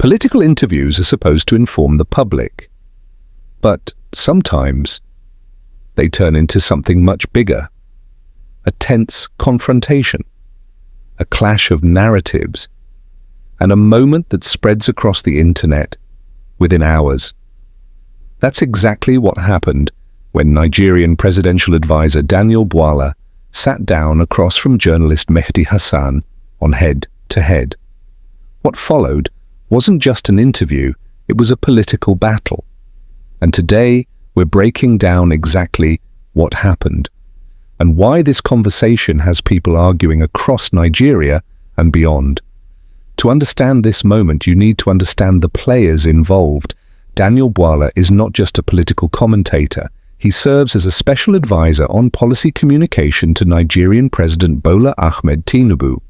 Political interviews are supposed to inform the public, but sometimes they turn into something much bigger. A tense confrontation, a clash of narratives, and a moment that spreads across the internet within hours. That's exactly what happened when Nigerian presidential advisor Daniel Bwala sat down across from journalist Mehdi Hasan on head-to-head. What followed wasn't just an interview, it was a political battle. And today, we're breaking down exactly what happened and why this conversation has people arguing across Nigeria and beyond. To understand this moment, you need to understand the players involved. Daniel Bwala is not just a political commentator. He serves as a special advisor on policy communication to Nigerian President Bola Ahmed Tinubu.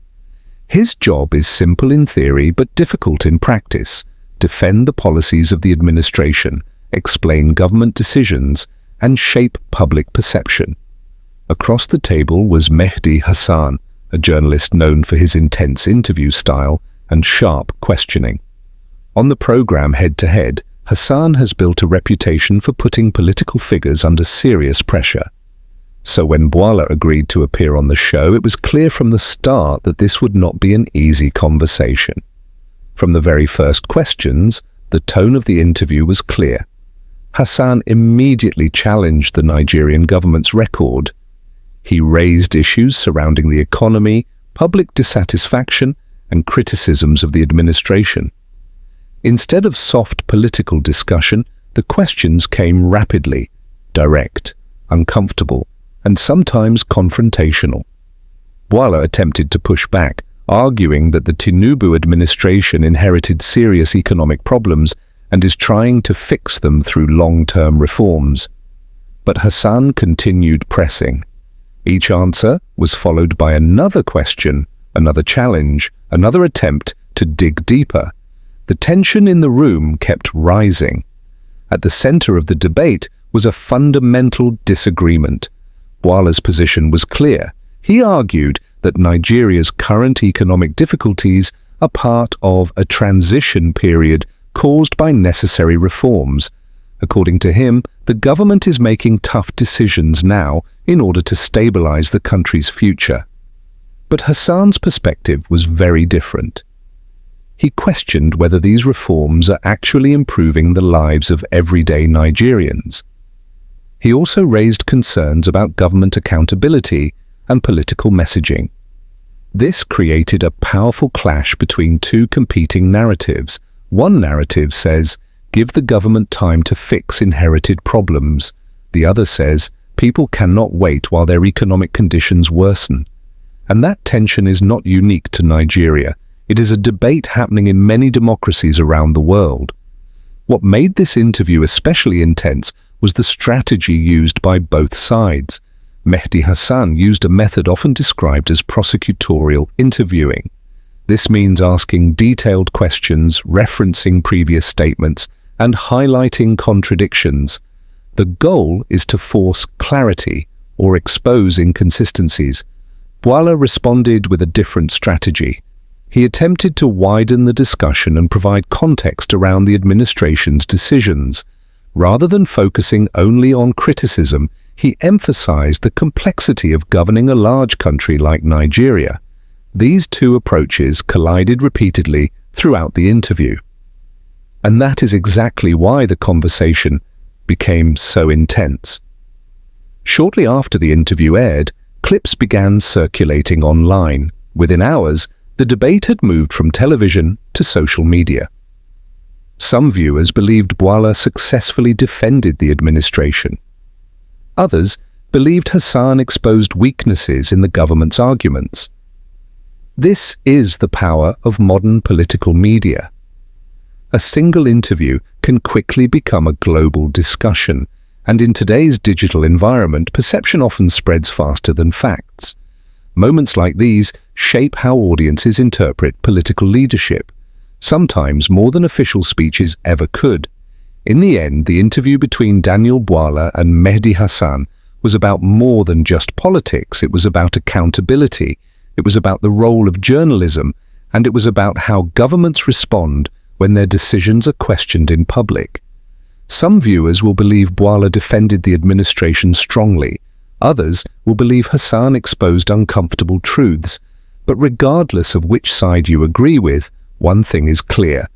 His job is simple in theory but difficult in practice: defend the policies of the administration, explain government decisions, and shape public perception. Across the table was Mehdi Hasan, a journalist known for his intense interview style and sharp questioning. On the program Head to Head, Hasan has built a reputation for putting political figures under serious pressure. So when Bwala agreed to appear on the show, it was clear from the start that this would not be an easy conversation. From the very first questions, the tone of the interview was clear. Hasan immediately challenged the Nigerian government's record. He raised issues surrounding the economy, public dissatisfaction, and criticisms of the administration. Instead of soft political discussion, the questions came rapidly, direct, uncomfortable, and sometimes confrontational. Bwala attempted to push back, arguing that the Tinubu administration inherited serious economic problems and is trying to fix them through long-term reforms. But Hasan continued pressing. Each answer was followed by another question, another challenge, another attempt to dig deeper. The tension in the room kept rising. At the center of the debate was a fundamental disagreement. Bwala's position was clear. He argued that Nigeria's current economic difficulties are part of a transition period caused by necessary reforms. According to him, the government is making tough decisions now in order to stabilize the country's future. But Hasan's perspective was very different. He questioned whether these reforms are actually improving the lives of everyday Nigerians. He also raised concerns about government accountability and political messaging. This created a powerful clash between two competing narratives. One narrative says, give the government time to fix inherited problems. The other says, people cannot wait while their economic conditions worsen. And that tension is not unique to Nigeria. It is a debate happening in many democracies around the world. What made this interview especially intense was the strategy used by both sides. Mehdi Hasan used a method often described as prosecutorial interviewing. This means asking detailed questions, referencing previous statements, and highlighting contradictions. The goal is to force clarity or expose inconsistencies. Bwala responded with a different strategy. He attempted to widen the discussion and provide context around the administration's decisions. Rather than focusing only on criticism, he emphasized the complexity of governing a large country like Nigeria. These two approaches collided repeatedly throughout the interview. And that is exactly why the conversation became so intense. Shortly after the interview aired, clips began circulating online. Within hours, the debate had moved from television to social media. Some viewers believed Bwala successfully defended the administration. Others believed Hasan exposed weaknesses in the government's arguments. This is the power of modern political media. A single interview can quickly become a global discussion, and in today's digital environment, perception often spreads faster than facts. Moments like these shape how audiences interpret political leadership, sometimes more than official speeches ever could. In the end, the interview between Daniel Bwala and Mehdi Hasan was about more than just politics. It was about accountability, it was about the role of journalism, and it was about how governments respond when their decisions are questioned in public. Some viewers will believe Bwala defended the administration strongly. Others will believe Hasan exposed uncomfortable truths. But regardless of which side you agree with, one thing is clear.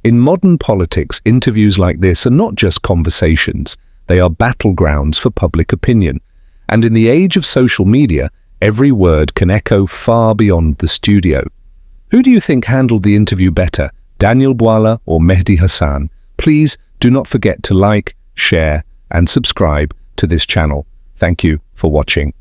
In modern politics, interviews like this are not just conversations. They are battlegrounds for public opinion. And in the age of social media, every word can echo far beyond the studio. Who do you think handled the interview better, Daniel Bwala or Mehdi Hasan? Please do not forget to like, share, and subscribe to this channel. Thank you for watching.